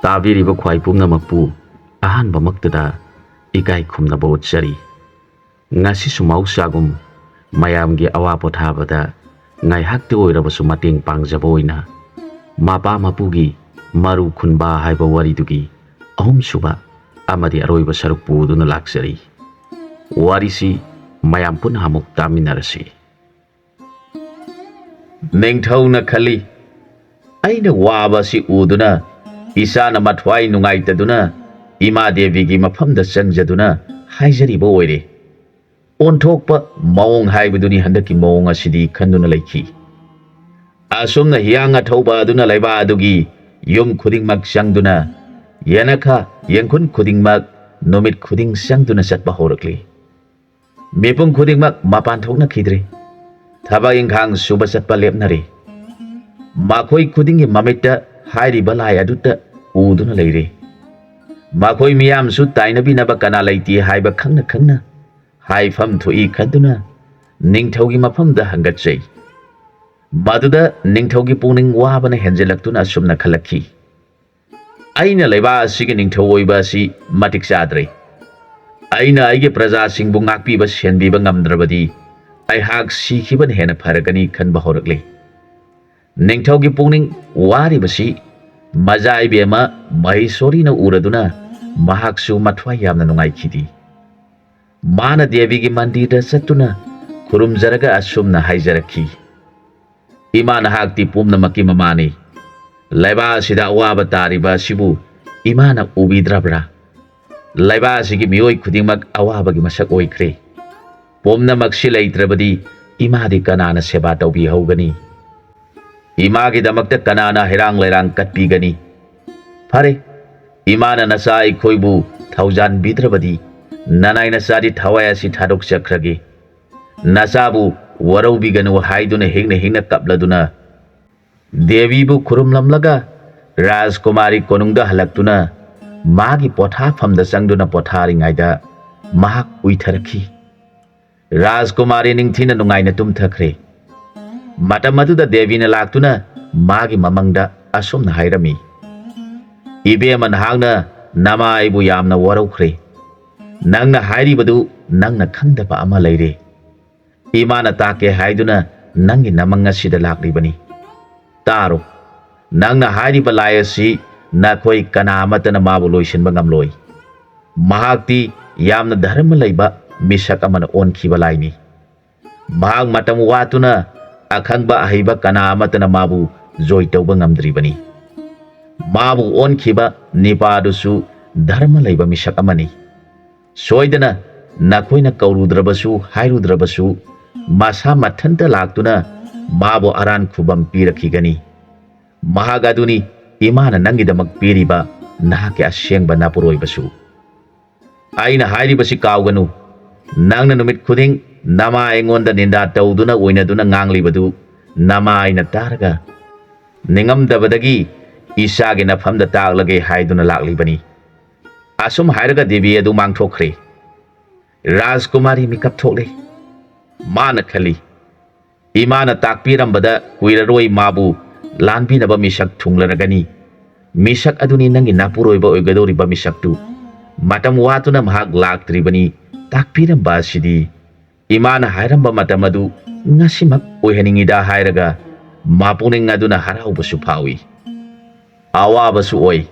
ꯇꯥꯕꯤꯔꯤꯕ ꯈ꯭ꯋꯥꯏ ꯄꯨꯝꯅꯃꯛꯄꯨ ꯑꯍꯥꯟꯕꯃꯛꯇꯗ ꯏꯀꯥꯏ ꯈꯨꯝꯅꯕ ꯎꯠꯆꯔꯤ꯫ ꯉꯁꯤꯁꯨ ꯃꯍꯧꯁꯥꯒꯨꯝ ꯃꯌꯥꯝꯒꯤ ꯑꯋꯥ ꯄꯣꯊꯥꯕꯗ ꯉꯥꯏꯍꯥꯛꯇ ꯑꯣꯏꯔꯕꯁꯨ ꯃꯇꯦꯡ ꯄꯥꯡꯖꯕ ꯑꯣꯏꯅ ꯃꯄꯥ ꯃꯄꯨꯒꯤ ꯃꯔꯨ ꯈꯨꯟꯕ ꯍꯥꯏꯕ ꯋꯥꯔꯤꯗꯨꯒꯤ ꯑꯍꯨꯝꯁꯨꯕ ꯑꯃꯗꯤ ꯑꯔꯣꯏꯕ ꯁꯔꯨꯛ ꯄꯨꯗꯨꯅ ꯂꯥꯛꯆꯔꯤ꯫ ꯋꯥꯔꯤꯁꯤ ꯃꯌꯥꯝ ꯄꯨꯟꯅ ꯑꯃꯨꯛ ꯇꯥꯃꯤꯟꯅꯔꯁꯤ꯫ ꯅꯤꯡꯊꯧꯅ ꯈꯜꯂꯤ, ꯑꯩꯅ ꯋꯥꯕ ꯑꯁꯤ ꯎꯗꯨꯅ ꯏꯁꯥꯅ ꯃꯊ꯭ꯋꯥꯏ ꯅꯨꯡꯉꯥꯏꯇꯗꯨꯅ ꯏꯃꯥ ꯗꯦꯕꯤꯒꯤ ꯃꯐꯝꯗ ꯆꯪꯖꯗꯨꯅ ꯍꯥꯏꯖꯔꯤꯕ ꯑꯣꯏꯔꯦ꯫ ꯑꯣꯟꯊꯣꯛꯄ ꯃꯑꯣꯡ ꯍꯥꯏꯕꯗꯨꯅꯤ ꯍꯟꯗꯛꯀꯤ ꯃꯑꯣꯡ ꯑꯁꯤꯗꯤ ꯈꯟꯗꯨꯅ ꯂꯩꯈꯤ꯫ ꯑꯁꯨꯝꯅ ꯍꯤꯌꯥꯡ ꯑꯊꯧꯕ ꯑꯗꯨꯅ ꯂꯩꯕꯥꯛ ꯑꯗꯨꯒꯤ ꯌꯨꯝ ꯈꯨꯗꯤꯡꯃꯛ ꯆꯪꯗꯨꯅ ꯌꯦꯅꯈꯥ ꯌꯦꯡꯈꯨꯟ ꯈꯨꯗꯤꯡꯃꯛ ꯅꯨꯃꯤꯠ ꯈꯨꯗꯤꯡ ꯆꯪꯗꯨꯅ ꯆꯠꯄ ꯍꯧꯔꯛꯂꯤ꯫ ꯃꯤꯄꯨꯝ ꯈꯨꯗꯤꯡꯃꯛ ꯃꯄꯥꯟ ꯊꯣꯛꯅꯈꯤꯗ꯭ꯔꯦ꯫ ꯊꯕꯛ ꯏꯪꯈꯥꯡ ꯁꯨꯕ ꯆꯠꯄ ꯂꯦꯞꯅꯔꯦ꯫ ꯃꯈꯣꯏ ꯈꯨꯗꯤꯡꯒꯤ ꯃꯃꯤꯠꯇ ꯍꯥꯏꯔꯤꯕ ꯂꯥꯏ ꯑꯗꯨꯇ ꯎꯗꯨꯅ ꯂꯩꯔꯦ꯫ ꯃꯈꯣꯏ ꯃꯤꯌꯥꯝꯁꯨ ꯇꯥꯏꯅꯕꯤꯅꯕ ꯀꯅꯥ ꯂꯩꯇꯦ ꯍꯥꯏꯕ ꯈꯪꯅ ꯈꯪꯅ ꯍꯥꯏꯐꯝ ꯊꯣꯛꯏ ꯈꯟꯗꯨꯅ ꯅꯤꯡꯊꯧꯒꯤ ꯃꯐꯝꯗ ꯍꯪꯒꯠꯆꯩ꯫ ꯃꯗꯨꯗ ꯅꯤꯡꯊꯧꯒꯤ ꯄꯨꯛꯅꯤꯡ ꯋꯥꯕꯅ ꯍꯦꯟꯖꯤꯜꯂꯛꯇꯨꯅ ꯑꯁꯨꯝꯅ ꯈꯜꯂꯛꯈꯤ, ꯑꯩꯅ ꯂꯩꯕꯥꯛ ꯑꯁꯤꯒꯤ ꯅꯤꯡꯊꯧ ꯑꯣꯏꯕ ꯑꯁꯤ ꯃꯇꯤꯛ ꯆꯥꯗ꯭ꯔꯦ꯫ ꯑꯩꯅ ꯑꯩꯒꯤ ꯄ꯭ꯔꯖꯥꯁꯤꯡꯕꯨ ꯉꯥꯛꯄꯤꯕ ꯁꯦꯟꯕꯤꯕ ꯉꯝꯗ꯭ꯔꯕꯗꯤ ꯑꯩꯍꯥꯛ ꯁꯤꯈꯤꯕꯅ ꯍꯦꯟꯅ ꯐꯔꯒꯅꯤ ꯈꯟꯕ ꯍꯧꯔꯛꯂꯤ꯫ ꯅꯤꯡꯊꯧꯒꯤ ꯄꯨꯛꯅꯤꯡ ꯋꯥꯔꯤꯕꯁꯤ ꯃꯖꯥ ꯏꯕꯦꯝꯃ ꯃꯍꯦꯁꯣꯔꯤꯅ ꯎꯔꯗꯨꯅ ꯃꯍꯥꯛꯁꯨ ꯃꯊ꯭ꯋꯥꯏ ꯌꯥꯝꯅ ꯅꯨꯡꯉꯥꯏꯈꯤꯗꯤ꯫ ꯃꯥꯅ ꯗꯦꯕꯤꯒꯤ ꯃꯟꯗꯤꯔꯗ ꯆꯠꯇꯨꯅ ꯈꯨꯔꯨꯝꯖꯔꯒ ꯑꯁꯨꯝꯅ ꯍꯥꯏꯖꯔꯛꯈꯤ, ꯏꯃꯥ ꯅꯍꯥꯛꯇꯤ ꯄꯨꯝꯅꯃꯛꯀꯤ ꯃꯃꯥꯅꯤ꯫ ꯂꯩꯕꯥꯛ ꯑꯁꯤꯗ ꯑꯋꯥꯕ ꯇꯥꯔꯤꯕ ꯑꯁꯤꯕꯨ ꯏꯃꯥꯅ ꯎꯕꯤꯗ꯭ꯔꯕ꯭ꯔꯥ? ꯂꯩꯕꯥꯛ ꯑꯁꯤꯒꯤ ꯃꯤꯑꯣꯏ ꯈꯨꯗꯤꯡꯃꯛ ꯑꯋꯥꯕꯒꯤ ꯃꯁꯛ ꯑꯣꯏꯈ꯭ꯔꯦ꯫ ꯄꯨꯝꯅꯃꯛꯁꯤ ꯂꯩꯇ꯭ꯔꯕꯗꯤ ꯏꯃꯥꯗꯤ ꯀꯅꯥꯅ ꯁꯦꯕꯥ ꯇꯧꯕꯤꯍꯧꯒꯅꯤ? ꯏꯃꯥꯒꯤꯗꯃꯛꯇ ꯀꯅꯥꯅ ꯍꯩꯔꯥꯡ ꯂꯩꯔꯥꯡ ꯀꯠꯄꯤꯒꯅꯤ? ꯐꯔꯦ, ꯏꯃꯥꯅ ꯅꯆꯥ ꯑꯩꯈꯣꯏꯕꯨ ꯊꯧꯖꯥꯟꯕꯤꯗ꯭ꯔꯕꯗꯤ ꯅꯅꯥꯏ ꯅꯆꯥꯗꯤ ꯊꯋꯥꯏ ꯑꯁꯤ ꯊꯥꯗꯣꯛꯆꯈ꯭ꯔꯒꯦ꯫ ꯅꯆꯥꯕꯨ ꯋꯥꯔꯧꯕꯤꯒꯅꯨ ꯍꯥꯏꯗꯨꯅ ꯍꯤꯡꯅ ꯍꯤꯡꯅ ꯀꯞꯂꯗꯨꯅ ꯗꯦꯕꯤꯕꯨ ꯈꯨꯔꯨꯝꯂꯝꯂꯒ ꯔꯥꯖꯀꯨꯃꯥꯔꯤ ꯀꯣꯅꯨꯡꯗ ꯍꯜꯂꯛꯇꯨꯅ ꯃꯥꯒꯤ ꯄꯣꯊꯥꯐꯝꯗ ꯆꯪꯗꯨꯅ ꯄꯣꯊꯥꯔꯤꯉꯩꯗ ꯃꯍꯥꯛ ꯎꯏꯊꯔꯛꯈꯤ꯫ ꯔꯥꯖꯀꯨꯃꯥꯔꯤ ꯅꯤꯡꯊꯤꯅ ꯅꯨꯡꯉꯥꯏꯅ ꯇꯨꯝꯊꯈ꯭ꯔꯦ꯫ ꯃꯇꯝ ꯑꯗꯨꯗ ꯗꯦꯕꯤꯅ ꯂꯥꯛꯇꯨꯅ ꯃꯥꯒꯤ ꯃꯃꯪꯗ ꯑꯁꯨꯝꯅ ꯍꯥꯏꯔꯝꯃꯤ, ꯏꯕꯦꯝꯃ, ꯅꯍꯥꯛꯅ ꯅꯃꯥ ꯑꯩꯕꯨ ꯌꯥꯝꯅ ꯋꯥꯔꯧꯈ꯭ꯔꯦ꯫ ꯅꯪꯅ ꯍꯥꯏꯔꯤꯕꯗꯨ ꯅꯪꯅ ꯈꯪꯗꯕ ꯑꯃ ꯂꯩꯔꯦ꯫ ꯏꯃꯥꯅ ꯇꯥꯛꯀꯦ ꯍꯥꯏꯗꯨꯅ ꯅꯪꯒꯤ ꯅꯃꯪ ꯑꯁꯤꯗ ꯂꯥꯛꯂꯤꯕꯅꯤ꯫ ꯇꯥꯔꯣ, ꯅꯪꯅ ꯍꯥꯏꯔꯤꯕ ꯂꯥꯏ ꯑꯁꯤ ꯅꯈꯣꯏ ꯀꯅꯥ ꯑꯃꯠꯇꯅ ꯃꯥꯕꯨ ꯂꯣꯏꯁꯤꯟꯕ ꯉꯝꯂꯣꯏ꯫ ꯃꯍꯥꯛꯇꯤ ꯌꯥꯝꯅ ꯙꯔꯃ ꯂꯩꯕ ꯃꯤꯁꯛ ꯑꯃꯅ ꯑꯣꯟꯈꯤꯕ ꯂꯥꯏꯅꯤ꯫ ꯃꯍꯥꯛ ꯃꯇꯝ ꯋꯥꯠꯇꯨꯅ ꯑꯈꯪꯕ ꯑꯍꯩꯕ ꯀꯅꯥ ꯑꯃꯠꯇꯅ ꯃꯥꯕꯨ ꯖꯣꯏ ꯇꯧꯕ ꯉꯝꯗ꯭ꯔꯤꯕꯅꯤ꯫ ꯃꯥꯕꯨ ꯑꯣꯟꯈꯤꯕ ꯅꯤꯄꯥꯗꯨꯁꯨ ꯙꯔꯃ ꯂꯩꯕ ꯃꯤꯁꯛ ꯑꯃꯅꯤ꯫ ꯁꯣꯏꯗꯅ ꯅꯈꯣꯏꯅ ꯀꯧꯔꯨꯗ꯭ꯔꯕꯁꯨ ꯍꯥꯏꯔꯨꯗ꯭ꯔꯕꯁꯨ ꯃꯁꯥ ꯃꯊꯟꯇ ꯂꯥꯛꯇꯨꯅ ꯃꯥꯕꯨ ꯑꯔꯥꯟ ꯈꯨꯕꯝ ꯄꯤꯔꯛꯈꯤꯒꯅꯤ꯫ ꯃꯍꯥꯛ ꯑꯗꯨꯅꯤ ꯏꯃꯥꯅ ꯅꯪꯒꯤꯗꯃꯛ ꯄꯤꯔꯤꯕ ꯅꯍꯥꯛꯀꯤ ꯑꯁꯦꯡꯕ ꯅꯄꯨꯔꯣꯏꯕꯁꯨ꯫ ꯑꯩꯅ ꯍꯥꯏꯔꯤꯕꯁꯤ ꯀꯥꯎꯒꯅꯨ꯫ ꯅꯪꯅ ꯅꯨꯃꯤꯠ ꯈꯨꯗꯤꯡ ꯅꯃꯥ ꯑꯩꯉꯣꯟꯗ ꯅꯤꯟꯗꯥ ꯇꯧꯗꯨꯅ ꯑꯣꯏꯅꯗꯨꯅ ꯉꯥꯡꯂꯤꯕꯗꯨ ꯅꯃꯥ ꯑꯩꯅ ꯇꯥꯔꯒ ꯅꯤꯡꯉꯝꯗꯕꯗꯒꯤ ꯏꯁꯥꯒꯤ ꯅꯐꯝꯗ ꯇꯥꯛꯂꯒꯦ ꯍꯥꯏꯗꯨꯅ ꯂꯥꯛꯂꯤꯕꯅꯤ꯫ ꯑꯁꯨꯝ ꯍꯥꯏꯔꯒ ꯗꯦꯕꯤ ꯑꯗꯨ ꯃꯥꯡꯊꯣꯛꯈ꯭ꯔꯦ꯫ ꯔꯥꯖꯀꯨꯃꯥꯔꯤ ꯃꯤꯀꯞ ꯊꯣꯛꯂꯦ꯫ ꯃꯥꯅ ꯈꯜꯂꯤ, ꯏꯃꯥꯅ ꯇꯥꯛꯄꯤꯔꯝꯕꯗ ꯀꯨꯏꯔꯔꯣꯏ ꯃꯥꯕꯨ ꯂꯥꯟꯕꯤꯅꯕ ꯃꯤꯁꯛ ꯊꯨꯡꯂꯔꯒꯅꯤ꯫ ꯃꯤꯁꯛ ꯑꯗꯨꯅꯤ ꯅꯪꯒꯤ ꯅꯄꯨꯔꯣꯏꯕ ꯑꯣꯏꯒꯗꯧꯔꯤꯕ ꯃꯤꯁꯛꯇꯨ꯫ ꯃꯇꯝ ꯋꯥꯠꯇꯨꯅ ꯃꯍꯥꯛ ꯂꯥꯛꯇ꯭ꯔꯤꯕꯅꯤ꯫ ꯇꯥꯛꯄꯤꯔꯝꯕ ꯑꯁꯤꯗꯤ ꯏꯃꯥꯅ ꯍꯥꯏꯔꯝꯕ ꯃꯇꯝ ꯑꯗꯨ ꯉꯁꯤꯃꯛ ꯑꯣꯏꯍꯟꯅꯤꯡꯉꯤꯗ ꯍꯥꯏꯔꯒ ꯃꯄꯨꯛꯅꯤꯡ ꯑꯗꯨꯅ ꯍꯔꯥꯎꯕꯁꯨ ꯐꯥꯎꯏ, ꯑꯋꯥꯕꯁꯨ ꯑꯣꯏ꯫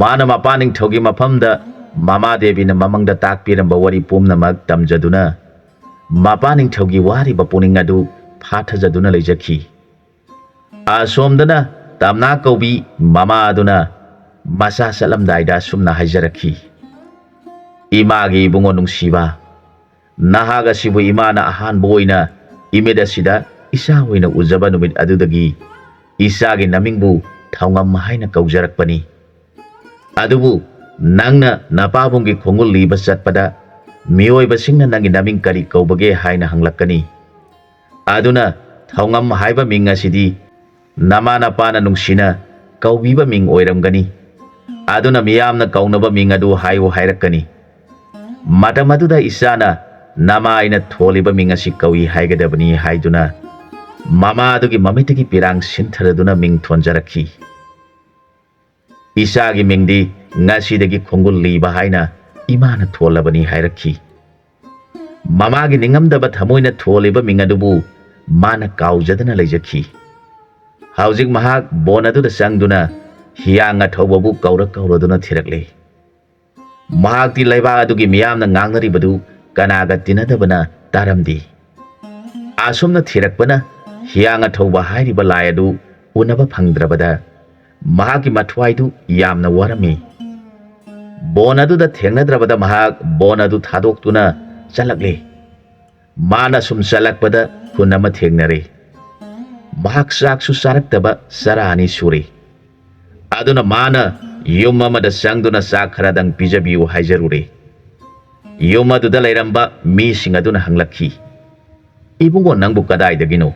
ꯃꯥꯅ ꯃꯄꯥ ꯅꯤꯡꯊꯧꯒꯤ ꯃꯐꯝꯗ ꯃꯃꯥ ꯗꯦꯕꯤꯅ ꯃꯃꯪꯗ ꯇꯥꯛꯄꯤꯔꯝꯕ ꯋꯥꯔꯤ ꯄꯨꯝꯅꯃꯛ ꯇꯝꯖꯗꯨꯅ ꯃꯄꯥ ꯅꯤꯡꯊꯧꯒꯤ ꯋꯥꯔꯤꯕ ꯄꯨꯛꯅꯤꯡ ꯑꯗꯨ ꯐꯥꯊꯖꯗꯨꯅ ꯂꯩꯖꯈꯤ꯫ ꯑꯁꯣꯝꯗꯅ ꯇꯝꯅꯥ ꯀꯧꯕꯤ ꯃꯃꯥ ꯑꯗꯨꯅ ꯃꯆꯥ ꯆꯠꯂꯝꯗꯥꯏꯗ ꯑꯁꯨꯝꯅ ꯍꯥꯏꯖꯔꯛꯈꯤ, ꯏꯃꯥꯒꯤ ꯏꯕꯨꯡꯉꯣ ꯅꯨꯡꯁꯤꯕ, ꯅꯍꯥꯛ ꯑꯁꯤꯕꯨ ꯏꯃꯥꯅ ꯑꯍꯥꯟꯕ ꯑꯣꯏꯅ ꯏꯃꯤꯠ ꯑꯁꯤꯗ ꯏꯆꯥ ꯑꯣꯏꯅ ꯎꯖꯕ ꯅꯨꯃꯤꯠ ꯑꯗꯨꯗꯒꯤ ꯏꯆꯥꯒꯤ ꯅꯃꯤꯡꯕꯨ ꯊꯧꯉꯝ ꯍꯥꯏꯅ ꯀꯧꯖꯔꯛꯄꯅꯤ꯫ ꯑꯗꯨꯕꯨ ꯅꯪꯅ ꯅꯄꯥꯕꯨꯡꯒꯤ ꯈꯣꯡꯒꯨꯜ ꯂꯤꯕ ꯆꯠꯄꯗ ꯃꯤꯑꯣꯏꯕꯁꯤꯡꯅ ꯅꯪꯒꯤ ꯅꯃꯤꯡ ꯀꯔꯤ ꯀꯧꯕꯒꯦ ꯍꯥꯏꯅ ꯍꯪꯂꯛꯀꯅꯤ꯫ ꯑꯗꯨꯅ ꯊꯧꯉꯝ ꯍꯥꯏꯕ ꯃꯤꯡ ꯑꯁꯤꯗꯤ ꯅꯃꯥ ꯅꯄꯥꯅ ꯅꯨꯡꯁꯤꯅ ꯀꯧꯕꯤꯕ ꯃꯤꯡ ꯑꯣꯏꯔꯝꯒꯅꯤ꯫ ꯑꯗꯨꯅ ꯃꯤꯌꯥꯝꯅ ꯀꯧꯅꯕ ꯃꯤꯡ ꯑꯗꯨ ꯍꯥꯏꯌꯨ ꯍꯥꯏꯔꯛꯀꯅꯤ꯫ ꯃꯇꯝ ꯑꯗꯨꯗ ꯏꯆꯥꯅ ꯅꯃꯥ ꯑꯩꯅ ꯊꯣꯜꯂꯤꯕ ꯃꯤꯡ ꯑꯁꯤ ꯀꯧꯏ ꯍꯥꯏꯒꯗꯕꯅꯤ ꯍꯥꯏꯗꯨꯅ ꯃꯃꯥ ꯑꯗꯨꯒꯤ ꯃꯃꯤꯠꯇꯒꯤ ꯄꯤꯔꯥꯡ ꯁꯤꯟꯊꯔꯗꯨꯅ ꯃꯤꯡ ꯊꯣꯟꯖꯔꯛꯈꯤ꯫ Isagi mingdi ngasidagi khongul liba haina imana tholabani hairakhi. Mamagi ningamdaba thamoina tholiba mingadubu mana kaujadana leijakhi. Haujik mahak bonaduna sangduna hiyanga thobabu kauraduna thirakle. Mahakti laiba adugi miyamna ngangnaribadu kanaga tinadabana taramdi. Asumna thirakpana hiyanga thoba hairiba layadu unaba phangdrabada mahaki mathwaidu yamna warami. Bonaduna thengnadrabada mahak bonadu thadoktuna chalakle. Mana sum chalakpada kunama thengnare. Mahak saksu saraktaba sarani suri. Aduna mana yum amada sangduna sakharadang pijabiu haijarure. Yum aduda lairamba mising aduna hanglakhi. Ibungo nangbu kadai dagino.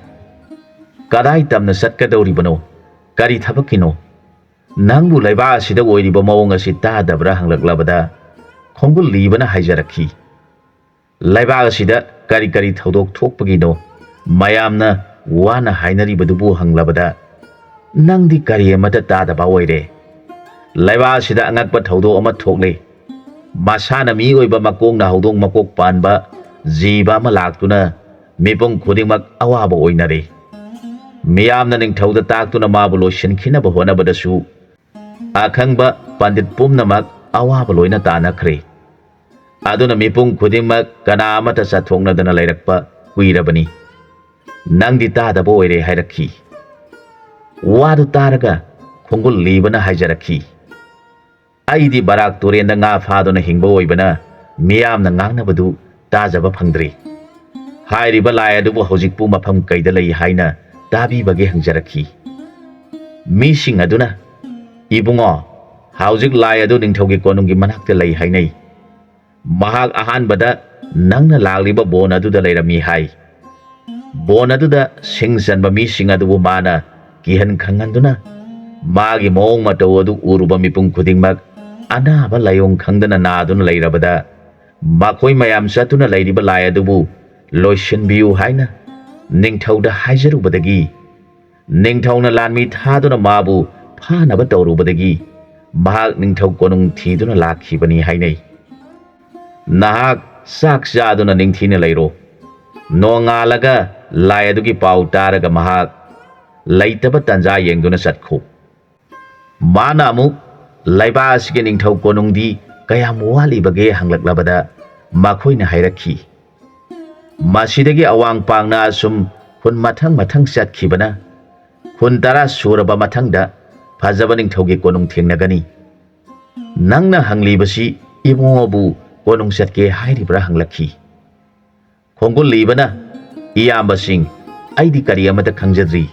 Kadai tamna satkadauribano. Kari thabakino. Nangbu laiba asida oiriba mawong asi tadabra hanglaklabada khongul libana haijarakhi. Laiba asida kari thodok thokpagino mayamna wana hainaribadubu hanglabada nangdi kari amata tadaba oire. Laiba asida angakpa thodo ama thokle. Masana mi oiba makong na hodong makok panba jiba ama laktuna mipong khudingmak awaba oinare. Miyamna ningthauda taktuna mabu loishinkinaba honabadasu akhangba pandit pumnamak awaba loina tanakre. Aduna mipung khudingmak kana amata sathoknadana lairakpa kuirabani. Nangdi tadaba oire hairakhi. Wadu taraga khongul libana haijarakhi. Aidi barak turenda nga phaduna hingba oibana miyamna ngangnabadu tajaba phangdri. Hairiba lai adubu hojikpu mafam kaida lai haina tabi bage hangjarakhi. Mising aduna ibungo haujik lai adu ningthaugi konungi manakta lai hainai. Mahak ahanbada nangna lagliba bon aduda lairami hai. Bon aduda singsanba mising adubu mana kihan khanganduna magi mong matau adu uruba mipung khudingmak anaba layong khangdana naduna lairabada makoi mayam satuna lairiba lai adubu loishinbiu haina ningthauda haijarubadagi ningthauna lanmi thaduna mabu phanaba tawrubadagi mahak ningthau konung thiduna lakhibani hainai. Nahak sak chaduna ningthina lairo. Nongalaga lai adugi pau taraga mahak laitaba tanja yengduna satkho. Mana amuk laiba asige ningthau konungdi kayam walibage hanglaklabada makhoina hairakhi. Masidagi awang pangna sum kun mathang satkibana kun tara suraba mathangda phajaba ningthaugi konung thengnagani. Nangna hanglibasi imungobu konung satke hairibra hanglakhi. Khongul libana iyambasing aidi kari amata khangjadri.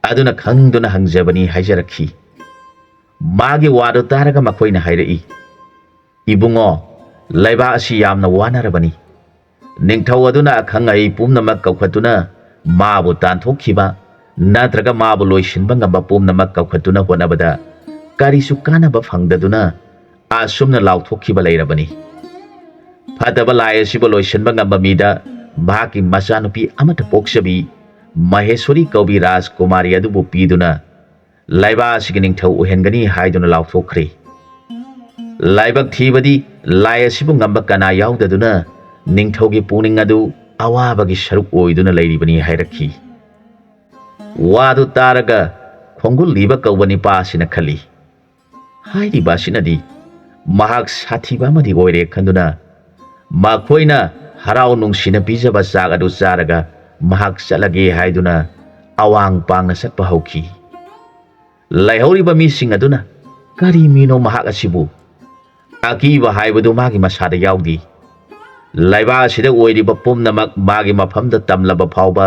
Aduna khangduna hangjabani haijarakhi. Magi wadu taraga makhoina hairai. Ibungo laiba asi yamna wanarabani. Ningthau aduna khangai pumnamak kaukhatuna mabu tanthokhiba natraga mabu loishinba ngamba pumnamak kaukhatuna honabada karisu kanaba phangdaduna asumna lauthokhiba lairabani. Phataba lai asiba loishinba ngamba mida mahaki machanupi amata poksabi Maheshwari kaubi Raj Kumari adubu piduna laiba asigi ningthau uhengani haiduna lauthokre. Laibak thibadi lai asibu ngamba kana yaudaduna ningthaugi puning adu awabagi sharuk oiduna lairibani hairakhi. Wadu taraga khongul liba kaubani pasina khali. Hairiba sinadi mahak sathiba amadi oire khanduna makhoina harau nungsina pijaba chak adu charaga mahak chalage haiduna awang pangna sakpa hauki. Laihoriba mising aduna kari mino mahak asibu akiba haibadu magi masada yaudi. Laiba asida oiriba pumnamak magi mafamda tamlaba phauba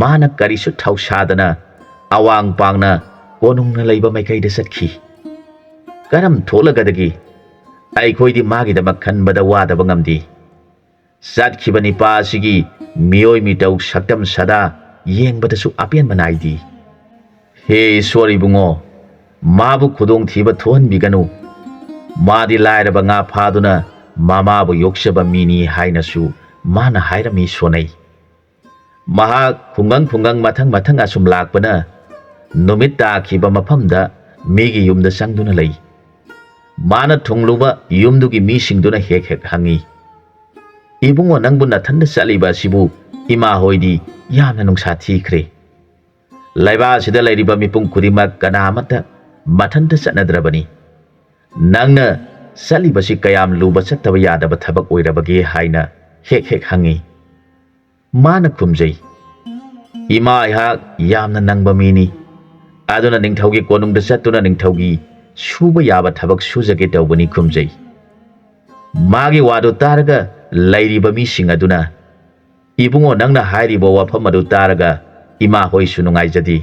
mana karisu thausadana awang pangna konungna laiba maikaida satkhi. Karam tholagadagi aikhoidi magidamak khanbada wadaba ngamdi. Satkibani pa asigi miyoi mitau saktam sada yengbadasu apian manaidi. He sorry bungo mabu khudong thiba thon biganu madi lairaba nga phaduna mamabu yoksaba mini hainasu mana hairami sonai. Mahak phungang mathang asum lakpana numit takhiba mafamda ꯃꯤꯒꯤ ꯌꯨꯝꯗ ꯆꯪꯗꯨꯅ ꯂꯩ꯫ ꯃꯥꯅ ꯊꯨꯡꯂꯨꯕ ꯌꯨꯝꯗꯨꯒꯤ ꯃꯤꯁꯤꯡꯗꯨꯅ ꯍꯦꯛ ꯍꯦꯛ ꯍꯪꯏ, "ꯏꯕꯨꯡꯉꯣ, ꯅꯪꯕꯨ ꯅꯊꯟꯗ ꯆꯠꯂꯤꯕ ꯑꯁꯤꯕꯨ ꯏꯃꯥ ꯍꯣꯏꯗꯤ ꯌꯥꯝꯅ ꯅꯨꯡꯁꯥ ꯊꯤꯈ꯭ꯔꯦ꯫ ꯂꯩꯕꯥꯛ ꯑꯁꯤꯗ ꯂꯩꯔꯤꯕ ꯃꯤꯄꯨꯝ ꯈꯨꯗꯤꯡꯃꯛ ꯀꯅꯥ ꯑꯃꯠꯇ ꯃꯊꯟꯇ ꯆꯠꯅꯗ꯭ꯔꯕꯅꯤ꯫ ꯅꯪꯅ ꯆꯠꯂꯤꯕꯁꯤ ꯀꯌꯥꯝ ꯂꯨꯕ ꯆꯠꯇꯕ ꯌꯥꯗꯕ ꯊꯕꯛ ꯑꯣꯏꯔꯕꯒꯦ?" ꯍꯥꯏꯅ ꯍꯦꯛ ꯍꯦꯛ ꯍꯪꯏ꯫ ꯃꯥꯅ ꯈꯨꯝꯖꯩ, "ꯏꯃꯥ, ꯑꯩꯍꯥꯛ ꯌꯥꯝꯅ ꯅꯪꯕ ꯃꯤꯅꯤ, ꯑꯗꯨꯅ ꯅꯤꯡꯊꯧꯒꯤ ꯀꯣꯅꯨꯡꯗ ꯆꯠꯇꯨꯅ ꯅꯤꯡꯊꯧꯒꯤ ꯁꯨꯕ ꯌꯥꯕ ꯊꯕꯛ ꯁꯨꯖꯒꯦ ꯇꯧꯕꯅꯤ" ꯈꯨꯝꯖꯩ꯫ ꯃꯥꯒꯤ ꯋꯥꯗꯨ ꯇꯥꯔꯒ ꯂꯩꯔꯤꯕ ꯃꯤꯁꯤꯡ ꯑꯗꯨꯅ, "ꯏꯕꯨꯡꯉꯣ, ꯅꯪꯅ ꯍꯥꯏꯔꯤꯕ ꯋꯥꯐꯝ ꯑꯗꯨ ꯇꯥꯔꯒ ꯏꯃꯥ ꯍꯣꯏꯁꯨ ꯅꯨꯡꯉꯥꯏꯖꯗꯦ,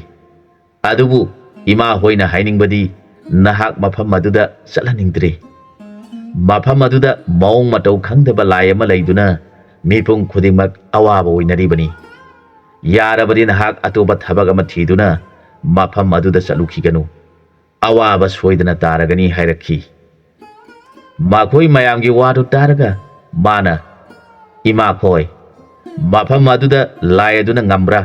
ꯑꯗꯨꯕꯨ ꯏꯃꯥ ꯍꯣꯏꯅ ꯍꯥꯏꯅꯤꯡꯕꯗꯤ ꯅꯍꯥꯛ ꯃꯐꯝ ꯑꯗꯨꯗ ꯆꯠꯍꯟꯅꯤꯡꯗ꯭ꯔꯦ꯫ ꯃꯐꯝ ꯑꯗꯨꯗ ꯃꯑꯣꯡ ꯃꯇꯧ ꯈꯪꯗꯕ ꯂꯥꯏ ꯑꯃ ꯂꯩꯗꯨꯅ ꯃꯤꯄꯨꯝ ꯈꯨꯗꯤꯡꯃꯛ ꯑꯋꯥꯕ ꯑꯣꯏꯅꯔꯤꯕꯅꯤ꯫ ꯌꯥꯔꯕꯗꯤ ꯅꯍꯥꯛ ꯑꯇꯣꯞꯄ ꯊꯕꯛ ꯑꯃ ꯊꯤꯗꯨꯅ ꯃꯐꯝ ꯑꯗꯨꯗ ꯆꯠꯂꯨꯈꯤꯒꯅꯨ, ꯑꯋꯥꯕ ꯁꯣꯏꯗꯅ ꯇꯥꯔꯒꯅꯤ" ꯍꯥꯏꯔꯛꯈꯤ꯫ ꯃꯈꯣꯏ ꯃꯌꯥꯝꯒꯤ ꯋꯥꯗꯨ ꯇꯥꯔꯒ ꯃꯥꯅ, "ꯏꯃꯥꯈꯣꯏ, ꯃꯐꯝ ꯑꯗꯨꯗ ꯂꯥꯏ ꯑꯗꯨꯅ ꯉꯝꯕ꯭ꯔꯥ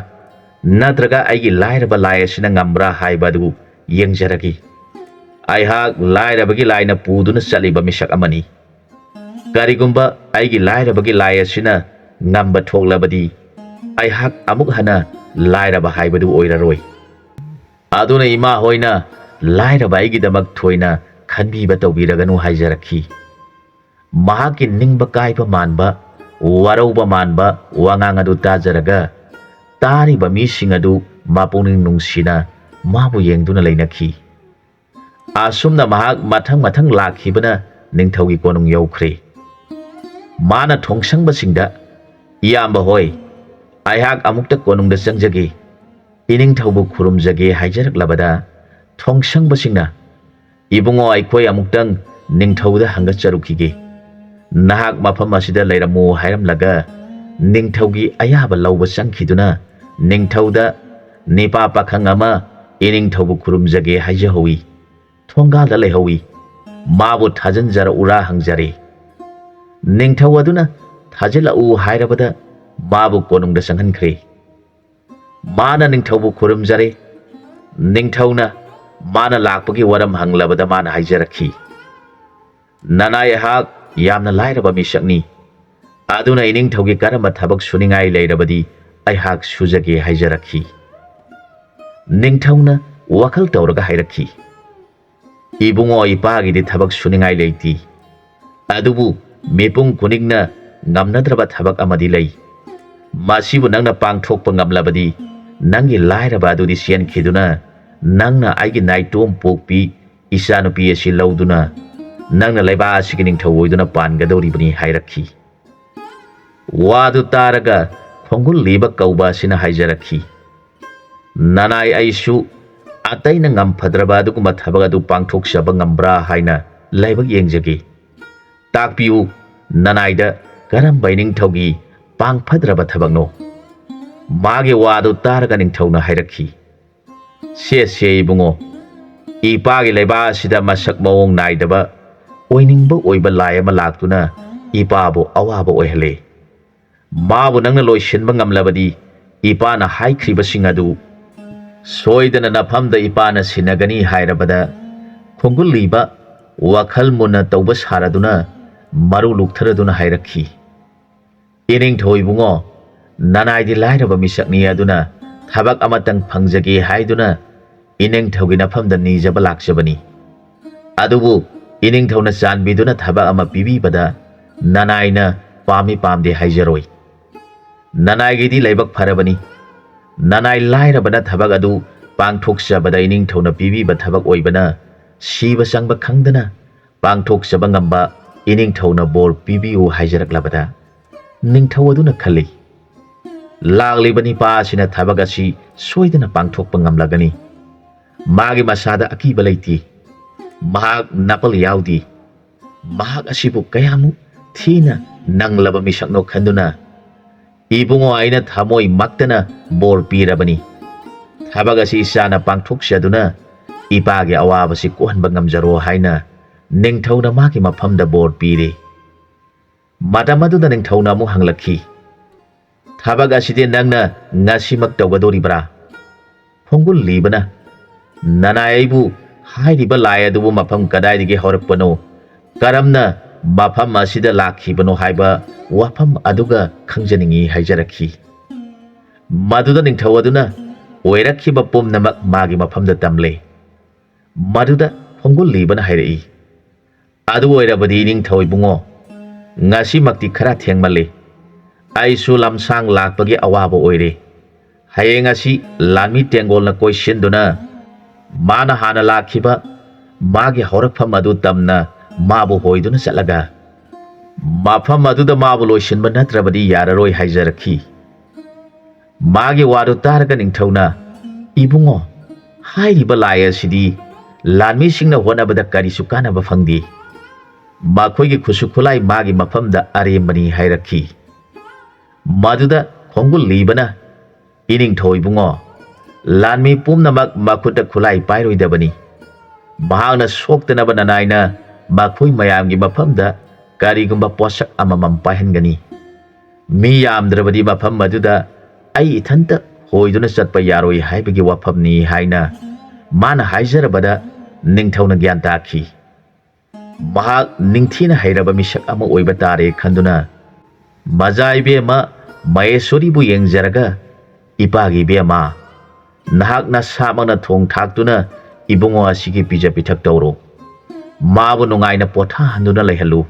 ꯅꯠꯇ꯭ꯔꯒ ꯑꯩꯒꯤ ꯂꯥꯏꯔꯕ ꯂꯥꯏ ꯑꯁꯤꯅ ꯉꯝꯕ꯭ꯔꯥ ꯍꯥꯏꯕ ꯑꯗꯨ ꯌꯦꯡꯖꯔꯒꯦ꯫ ꯑꯩꯍꯥꯛ ꯂꯥꯏꯔꯕꯒꯤ ꯂꯥꯏꯅ ꯄꯨꯗꯨꯅ ꯆꯠꯂꯤꯕ ꯃꯤꯁꯛ ꯑꯃꯅꯤ꯫ ꯀꯔꯤꯒꯨꯝꯕ ꯑꯩꯒꯤ ꯂꯥꯏꯔꯕꯒꯤ ꯂꯥꯏ ꯑꯁꯤꯅ ꯉꯝꯕ ꯊꯣꯛꯂꯕꯗꯤ ꯑꯩꯍꯥꯛ ꯑꯃꯨꯛ ꯍꯟꯅ ꯂꯥꯏꯔꯕ ꯍꯥꯏꯕꯗꯨ ꯑꯣꯏꯔꯔꯣꯏ꯫ ꯑꯗꯨꯅ ꯏꯃꯥ ꯍꯣꯏꯅ ꯂꯥꯏꯔꯕ ꯑꯩꯒꯤꯗꯃꯛ ꯊꯣꯏꯅ ꯈꯟꯕꯤꯕ ꯇꯧꯕꯤꯔꯒꯅꯨ" ꯍꯥꯏꯖꯔꯛꯈꯤ꯫ ꯃꯍꯥꯛꯀꯤ ꯅꯤꯡꯕ ꯀꯥꯏꯕ ꯃꯥꯟꯕ, ꯋꯥꯔꯧꯕ ꯃꯥꯟꯕ ꯋꯥꯉꯥꯡ ꯑꯗꯨ ꯇꯥꯖꯔꯒ ꯇꯥꯔꯤꯕ ꯃꯤꯁꯤꯡ ꯑꯗꯨ ꯃꯄꯨꯛꯅꯤꯡ ꯅꯨꯡꯁꯤꯅ ꯃꯥꯕꯨ ꯌꯦꯡꯗꯨꯅ ꯂꯩꯅꯈꯤ꯫ ꯑꯁꯨꯝꯅ ꯃꯍꯥꯛ ꯃꯊꯪ ꯃꯊꯪ ꯂꯥꯛꯈꯤꯕꯅ ꯅꯤꯡꯊꯧꯒꯤ ꯀꯣꯅꯨꯡ ꯌꯧꯈ꯭ꯔꯦ꯫ ꯃꯥꯅ ꯊꯣꯡꯁꯪꯕꯁꯤꯡꯗ, "ꯏꯌꯥꯝꯕ ꯍꯣꯏ, ꯑꯩꯍꯥꯛ ꯑꯃꯨꯛꯇ ꯀꯣꯅꯨꯡꯗ ꯆꯪꯖꯒꯦ, ꯏꯅꯤꯡꯊꯧꯕꯨ ꯈꯨꯔꯨꯝꯖꯒꯦ" ꯍꯥꯏꯖꯔꯛꯂꯕꯗ ꯊꯣꯡꯁꯪꯕꯁꯤꯡꯅ, "ꯏꯕꯨꯡꯉꯣ, ꯑꯩꯈꯣꯏ ꯑꯃꯨꯛꯇꯪ ꯅꯤꯡꯊꯧꯗ ꯍꯪꯒꯠꯆꯔꯨꯈꯤꯒꯦ꯫ ꯅꯍꯥꯛ ꯃꯐꯝ ꯑꯁꯤꯗ ꯂꯩꯔꯝꯃꯨ" ꯍꯥꯏꯔꯝꯂꯒ ꯅꯤꯡꯊꯧꯒꯤ ꯑꯌꯥꯕ ꯂꯧꯕ ꯆꯪꯈꯤꯗꯨꯅ ꯅꯤꯡꯊꯧꯗ ꯅꯤꯄꯥ ꯄꯥꯈꯪ ꯑꯃ ꯏꯅꯤꯡꯊꯧꯕꯨ ꯈꯨꯔꯨꯝꯖꯒꯦ ꯍꯥꯏꯖꯍꯧꯏ꯫ ꯊꯣꯡꯒꯥꯜꯗ ꯂꯩꯍꯧꯏ꯫ ꯃꯥꯕꯨ ꯊꯥꯖꯤꯟꯖꯔꯛꯎꯔꯥ ꯍꯪꯖꯔꯦ꯫ ꯅꯤꯡꯊꯧ ꯑꯗꯨꯅ ꯊꯥꯖꯤꯜꯂꯛꯎ ꯍꯥꯏꯔꯕꯗ ꯃꯥꯕꯨ ꯀꯣꯅꯨꯡꯗ ꯆꯪꯍꯟꯈ꯭ꯔꯦ꯫ ꯃꯥꯅ ꯅꯤꯡꯊꯧꯕꯨ ꯈꯨꯔꯨꯝꯖꯔꯦ꯫ ꯅꯤꯡꯊꯧꯅ ꯃꯥꯅ ꯂꯥꯛꯄꯒꯤ ꯋꯥꯔꯝ ꯍꯪꯂꯕꯗ ꯃꯥꯅ ꯍꯥꯏꯖꯔꯛꯈꯤ, "ꯅꯅꯥꯏ, ꯑꯩꯍꯥꯛ ꯌꯥꯝꯅ ꯂꯥꯏꯔꯕ ꯃꯤꯁꯛꯅꯤ, ꯑꯗꯨꯅ ꯏꯅꯤꯡꯊꯧꯒꯤ ꯀꯔꯝꯕ ꯊꯕꯛ ꯁꯨꯅꯤꯡꯉꯥꯏ ꯂꯩꯔꯕꯗꯤ ꯑꯩꯍꯥꯛ ꯁꯨꯖꯒꯦ" ꯍꯥꯏꯖꯔꯛꯈꯤ꯫ ꯅꯤꯡꯊꯧꯅ ꯋꯥꯈꯜ ꯇꯧꯔꯒ ꯍꯥꯏꯔꯛꯈꯤ, "ꯏꯕꯨꯡꯉꯣ, ꯏꯄꯥꯒꯤꯗꯤ ꯊꯕꯛ ꯁꯨꯅꯤꯡꯉꯥꯏ ꯂꯩꯇꯦ, ꯑꯗꯨꯕꯨ ꯃꯤꯄꯨꯝ ꯈꯨꯗꯤꯡꯅ ꯉꯝꯅꯗ꯭ꯔꯕ ꯊꯕꯛ ꯑꯃꯗꯤ ꯂꯩ꯫ ꯃꯁꯤꯕꯨ ꯅꯪꯅ ꯄꯥꯡꯊꯣꯛꯄ ꯉꯝꯂꯕꯗꯤ ꯅꯪꯒꯤ ꯂꯥꯏꯔꯕ ꯑꯗꯨꯗꯤ ꯆꯦꯟꯈꯤꯗꯨꯅ ꯅꯪꯅ ꯑꯩꯒꯤ ꯅꯥꯏꯇꯣꯝ ꯄꯣꯛꯄꯤ ꯏꯆꯥꯅꯨꯄꯤ ꯑꯁꯤ ꯂꯧꯗꯨꯅ ꯅꯪꯅ ꯂꯩꯕꯥꯛ ꯑꯁꯤꯒꯤ ꯅꯤꯡꯊꯧ ꯑꯣꯏꯗꯨꯅ ꯄꯥꯟꯒꯗꯧꯔꯤꯕꯅꯤ" ꯍꯥꯏꯔꯛꯈꯤ꯫ ꯋꯥꯗꯨ ꯇꯥꯔꯒ ꯈꯣꯡꯒꯨꯜꯂꯤꯕ ꯀꯧꯕ ꯑꯁꯤꯅ ꯍꯥꯏꯖꯔꯛꯈꯤ, "ꯅꯅꯥꯏ, ꯑꯩꯁꯨ ꯑꯇꯩꯅ ꯉꯝꯐꯗ꯭ꯔꯕ ꯑꯗꯨꯒꯨꯝꯕ ꯊꯕꯛ ꯑꯗꯨ ꯄꯥꯡꯊꯣꯛꯆꯕ ꯉꯝꯕ꯭ꯔꯥ ꯍꯥꯏꯅ ꯂꯥꯏꯕꯛ ꯌꯦꯡꯖꯒꯦ꯫ ꯇꯥꯛꯄꯤꯌꯨ, ꯅꯅꯥꯏꯗ ꯀꯔꯝꯕ ꯏꯅꯤꯡꯊꯧꯒꯤ ꯄꯥꯡꯐꯗ꯭ꯔꯕ ꯊꯕꯛꯅꯣ?" ꯃꯥꯒꯤ ꯋꯥꯗꯨ ꯇꯥꯔꯒ ꯅꯤꯡꯊꯧꯅ ꯍꯥꯏꯔꯛꯈꯤ, "ꯁꯦ ꯏꯕꯨꯡꯉꯣ, ꯏꯄꯥꯒꯤ ꯂꯩꯕꯥꯛ ꯑꯁꯤꯗ ꯃꯁꯛ ꯃꯑꯣꯡ ꯅꯥꯏꯗꯕ ꯑꯣꯏꯅꯤꯡꯕ ꯑꯣꯏꯕ ꯂꯥꯏ ꯑꯃ ꯂꯥꯛꯇꯨꯅ ꯏꯄꯥꯕꯨ ꯑꯋꯥꯕ ꯑꯣꯏꯍꯜꯂꯦ꯫ ꯃꯥꯕꯨ ꯅꯪꯅ ꯂꯣꯏꯁꯤꯟꯕ ꯉꯝꯂꯕꯗꯤ ꯏꯄꯥꯅ ꯍꯥꯏꯈ꯭ꯔꯤꯕꯁꯤꯡ ꯑꯗꯨ ꯁꯣꯏꯗꯅ ꯅꯐꯝꯗ ꯏꯄꯥꯅ ꯁꯤꯟꯅꯒꯅꯤ" ꯍꯥꯏꯔꯕꯗ ꯈꯣꯡꯒꯨꯜꯂꯤꯕ ꯋꯥꯈꯜ ꯃꯨꯟꯅ ꯇꯧꯕ ꯁꯥꯔꯗꯨꯅ ꯃꯔꯨ ꯂꯨꯛꯊꯔꯗꯨꯅ ꯍꯥꯏꯔꯛꯈꯤ, "ꯏꯅꯤꯡꯊꯧ ꯏꯕꯨꯡꯉꯣ, ꯅꯅꯥꯏꯗꯤ ꯂꯥꯏꯔꯕ ꯃꯤꯁꯛꯅꯤ, ꯑꯗꯨꯅ ꯊꯕꯛ ꯑꯃꯇꯪ ꯐꯪꯖꯒꯦ ꯍꯥꯏꯗꯨꯅ ꯏꯅꯤꯡꯊꯧꯒꯤ ꯅꯐꯝꯗ ꯅꯤꯖꯕ ꯂꯥꯛꯆꯕꯅꯤ꯫ ꯑꯗꯨꯕꯨ ꯏꯅꯤꯡꯊꯧꯅ ꯆꯥꯟꯕꯤꯗꯨꯅ ꯊꯕꯛ ꯑꯃ ꯄꯤꯕꯤꯕꯗ ꯅꯅꯥꯏꯅ ꯄꯥꯝꯃꯤ ꯄꯥꯝꯗꯦ ꯍꯥꯏꯖꯔꯣꯏ꯫ ꯅꯅꯥꯏꯒꯤꯗꯤ ꯂꯥꯏꯕꯛ ꯐꯔꯕꯅꯤ꯫ ꯅꯅꯥꯏ ꯂꯥꯏꯔꯕꯅ ꯊꯕꯛ ꯑꯗꯨ ꯄꯥꯡꯊꯣꯛꯆꯕꯗ ꯏꯅꯤꯡꯊꯧꯅ ꯄꯤꯕꯤꯕ ꯊꯕꯛ ꯑꯣꯏꯕꯅ ꯁꯤꯕ ꯆꯪꯕ ꯈꯪꯗꯅ ꯄꯥꯡꯊꯣꯛꯆꯕ ꯉꯝꯕ ꯏꯅꯤꯡꯊꯧꯅ ꯕꯣꯔ ꯄꯤꯕꯤꯌꯨ" ꯍꯥꯏꯖꯔꯛꯂꯕꯗ ꯅꯤꯡꯊꯧ ꯑꯗꯨꯅ ꯈꯜꯂꯤ, ꯂꯥꯛꯂꯤꯕ ꯅꯤꯄꯥ ꯑꯁꯤꯅ ꯊꯕꯛ ꯑꯁꯤ ꯁꯣꯏꯗꯅ ꯄꯥꯡꯊꯣꯛꯄ ꯉꯝꯂꯒꯅꯤ꯫ ꯃꯥꯒꯤ ꯃꯁꯥꯗ ꯑꯀꯤꯕ ꯂꯩꯇꯦ, ꯃꯍꯥꯛ ꯅꯥꯄꯜ ꯌꯥꯎꯗꯦ, ꯃꯍꯥꯛ ꯑꯁꯤꯕꯨ ꯀꯌꯥꯃꯨꯛ ꯊꯤꯅ ꯅꯪꯂꯕ ꯃꯤꯁꯛꯅꯣ ꯈꯟꯗꯨꯅ, "ꯏꯕꯨꯡꯉꯣ, ꯑꯩꯅ ꯊꯃꯣꯏ ꯃꯛꯇꯅ ꯕꯣꯔ ꯄꯤꯔꯕꯅꯤ꯫ ꯊꯕꯛ ꯑꯁꯤ ꯏꯆꯥꯅ ꯄꯥꯡꯊꯣꯛꯆꯗꯨꯅ ꯏꯄꯥꯒꯤ ꯑꯋꯥꯕꯁꯤ ꯀꯣꯛꯍꯟꯕ ꯉꯝꯖꯔꯣ" ꯍꯥꯏꯅ ꯅꯤꯡꯊꯧꯅ ꯃꯥꯒꯤ ꯃꯐꯝꯗ ꯕꯣꯔ ꯄꯤꯔꯦ꯫ ꯃꯇꯝ ꯑꯗꯨꯗ ꯅꯤꯡꯊꯧꯅ ꯑꯃꯨꯛ ꯍꯪꯂꯛꯈꯤ, "ꯊꯕꯛ ꯑꯁꯤꯗꯤ ꯅꯪꯅ ꯉꯁꯤꯃꯛ ꯇꯧꯒꯗꯧꯔꯤꯕ꯭ꯔꯥ?" ꯈꯣꯡꯒꯨꯜꯂꯤꯕꯅ, "ꯅꯅꯥꯏ, ꯑꯩꯕꯨ हाइरिबा लाय अदुबु मफम कदाइदिगे हौरकपनो करमना मफम असिदा लाखिबनो हाइबा वाफम अदुगा खंजनिंगी हाइजरखी मदुदा निंथौ अदुना ओइरखिबा पुमनमक मागी मफमदा तमले मदुदा खोंगुल लीबना हाइरई अदु ओइरबदी निंथौ Ibungo ngasi makti khara thengmale aisu lamsang lakpagi awaba oire hayeng asi lami tengol na question duna mana hana lakhiba magi horakpham adu tamna mabu hoiduna chalaga mafam adu da mabu loishin ba natrabadi yararoi haijarakhi magi wadu targa ningthauna ibungo hairiba laya sidi lanmi singna honabada kari sukana ba phangdi माखोगी खुसु खुलाई मागी मफमदा अरेमबनी हाइरखी मदुदा खोंगुल लीबना inning थोइबुंगो लानमी पुमनमक मखुदा खुलाई पाइरोइदबनी महांगना सोक्तनब ननाइना मखोई मयामगी मफमदा कारिगुंबा पोसक अममम पाहनगनी मी यामद्रबदी मफम मदुदा आई इथंता होइदुना चटपा यारोइ हाइबगी वफमनी हाइना माना हाइजरबदा निंगथौना ग्यान ताखी महाक निंगथीना हैरबा मिसक अमा ओइबा तारे खंदुना मजाइबे मा महेश्वरीबु येंगजरगा इपागी बेमा नहाकना सामना थोंग थाक्तुना Ibungo असिगी pizza पिथक तौरो माबु नुंगाइना पोथा हंदुना लैहलु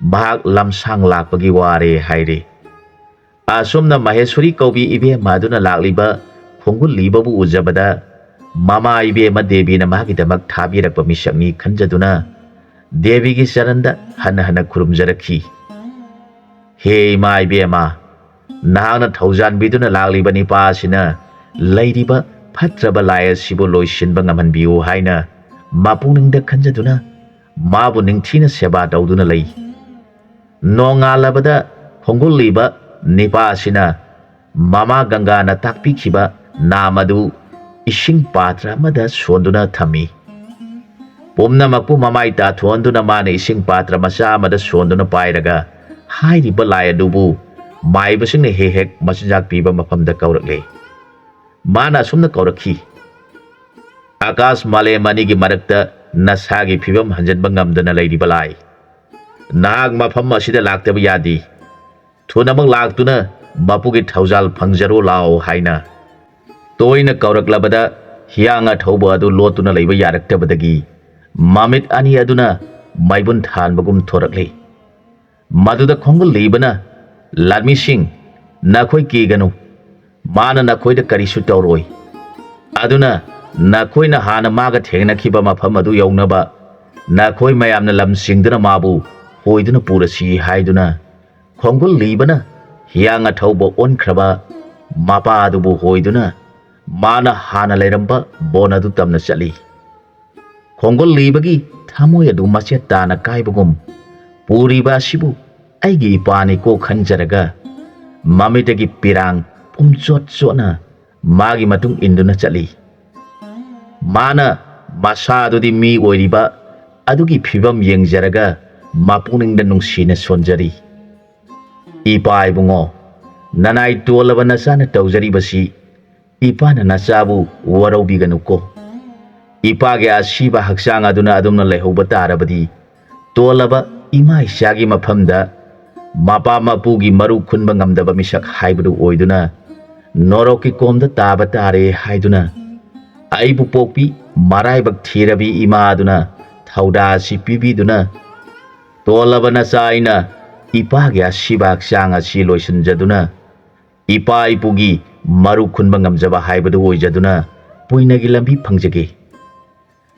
महाक लमसांग लाकपगी वारे हाइरे आसुमना महेश्वरी कौबी इबे मादुना लाकलिबा खोंगुल लीबबु उजबदा मामा इबे मा देवीना मागिदमक थाबिरकपा मिसकनी खंजदुना देवी की चरणदा हन हन खुरुमजरखी हे माई बेमा नांगना थौजान बिदुना लागलिबा निपासिना लैरिबा फत्रबा लाय सिबो लोइसिनबा ngमहनबिउ हाइना मापुनिंगदा खंजदुना माबु निंगथीना सेबा तौदुना लै नोंगालबदा खोंगुलिबा निपासिना मामा गंगाना ताकपिखिबा नामदु इसिंग पात्र मदा सोंदुना थमी पुमनमकु ममाई ताथोंदुना माने इसिंग पात्र मचा मदा सोंदुना पाइरगा हाइरिबा लाय अदुबु माइबसिंगने हेक मचिजाक पीबा मफमदा कौरकले माना सुमना कौरखी आकाश माले मनिगी मरक्ता नसागी फिबम हंजनबा ngamdana लैरिबा लाय नाग मफम असिदा लाक्तबा यादी थुनमक लाक्तुना मपुगी थौजाल फंगजरो लाओ हाइना तोइना कौरकलबदा हियांगा थौबा अदु लोतुना लैबा यारक्तबदगी मामित अनि अदुना माइबुन थानबगुम थोरकले मदुदा खोंगुल लीबना लादमी सिंह नखोई कीगनु माना नखोइदा करिसु तौरोय अदुना नखोइना हाना मागा थेंगनखिबा मफम अदु यौनबा नखोइ मयामना लमसिंगदुना माबु होइदुना पुरसी हाइदुना खोंगुल लीबना हियांगा थौबा ओनख्रबा मापा अदुबु होइदुना माना हाना लेरंबा बोन अदु तमना चली खोंगुल लीबगी थामोय अदु मचे ताना काइबगुम पूरीबा सिबु आइगी इपानी को खंजरगा ममितगी पिरांग पुमचोट चोना मागी मतुंग इंदुना चली माना मसा अदुदी मी ओइरिबा अदुगी फिबम येंगजरगा मापुनिंगदा नुंगसीना सोंजरी इपा इबुंगो ननाई तोलबा नचाना तौजरीबसी इपाना नचाबु वरौबिगनुको इपागे असीबा हक्सांग अदुना अदुमना लैहौबा तारबदी तोलबा इमा इसागी मफमदा मापा मापुगी मरु खुनबा ngamdaba मिसक हाइबदु ओइदुना नोरोकी कोमदा ताबा तारे हाइदुना आइबु पोपी मराइबक थीरबी इमा अदुना थौदा सि पिबिदुना तोलबा नचाइना इपागे असीबा हक्सांग असि लोइसनजदुना इपा इपुगी मरु खुनबा ngamjaba हाइबदु ओइजदुना पुइनगी लंबी फंगजगे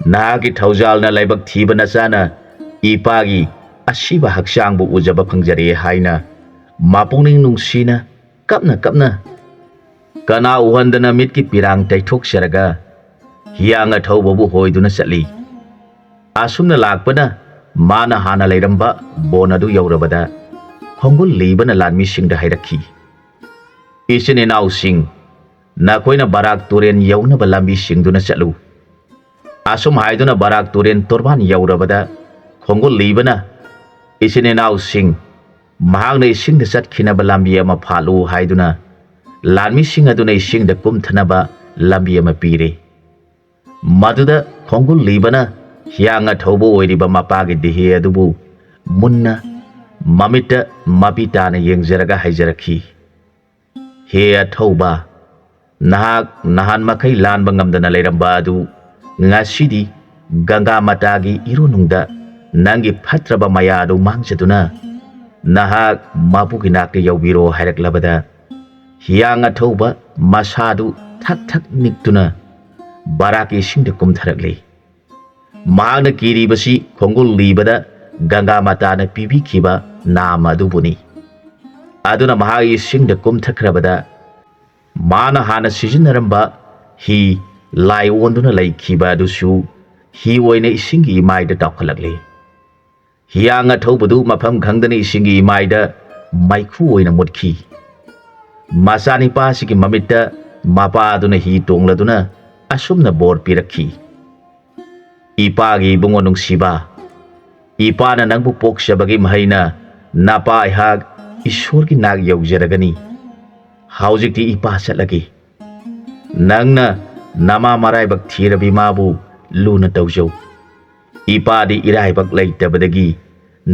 नागी थौजालना लाइबक थीबा नचाना इपागी असीबा हक्सांगबु उजबा फंगजरे हाइना मापुनिंग नुंगसीना कपना कपना कना उहंदना मिटकी पिरांग तैथोकसरगा हियांगा थौबबु होइदुना चली आसुमना लाकपना माना हाना लैरंबा बोनदु यौरबदा खोंगुल लीबना लानमी सिंगदा हाइरखी इसिन इनाउ सिंग नखोइना बराक तुरेन यौनबा लंबी सिंगदुना चलु आसुम हाइदुना बराक तुरेन तोरबान यौरबदा खोंगुल लीबना इसिन इनाउ सिंग महांगना इसिंगदा चटखिनबा लंबी अमा फालु हाइदुना लानमी सिंग अदुना इसिंगदा कुमथनबा लंबी अमा पीरे मदुदा khongul libana hianga thobo oiriba mapagi dihi adubu munna mamita mapitana yengjaraga haijarakhi he athoba nahak nahan makai lanba ngamdana leiramba adu ngasidi ganga matagi irunungda nangi phatraba maya adu mangchaduna nahak mapugi nakte yaubiro hairaklabada hianga thoba masadu thak thak niktuna baraki singde kumtharakle mahana kiribasi khongul libada ganga matana pibi khiba nama adubuni aduna mahagi singde kumthakrabada mana hana sizinaramba hi lai wonduna lai khiba adusu hi oina isingi maida tawkhalagle hianga thobadu mafam khangdani isingi maida maikhu oina mutkhi masani pasigi mamitta mapa aduna hi tongladuna asumna bor pirakhi ipagi bungo nungsiba ipana nangbu pokshabagi mahaina napa ihag ishorgi nag yaujaragani haujikti ipa chatlagi nangna nama maraibak thirabi mabu luna tawjau ipadi iraibak leitabadagi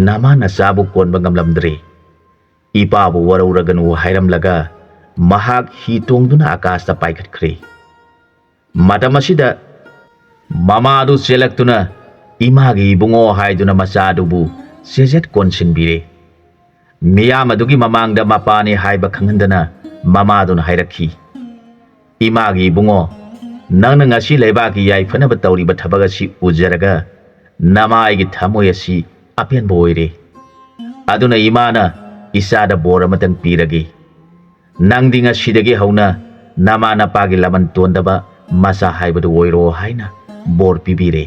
nama nasabu konba ngamlamdre ipabu warauraganu hairamlaga mahak hi tongduna akasta paikhatkre matamasida mama adu selaktuna imagi bungo haiduna masadubu sejet konsinbire miyam adugi mamangda mapani haiba khangandana mama aduna hairakhi imagi bungo nangna ngasi leibaki yai phanaba tawriba thabaga si ujaraga namai gi thamoi asi apen boire aduna imana isada bor amatang piragi nangdinga sidagi hauna namana pagi laman tondaba masa haibadu oiro haina bor pibire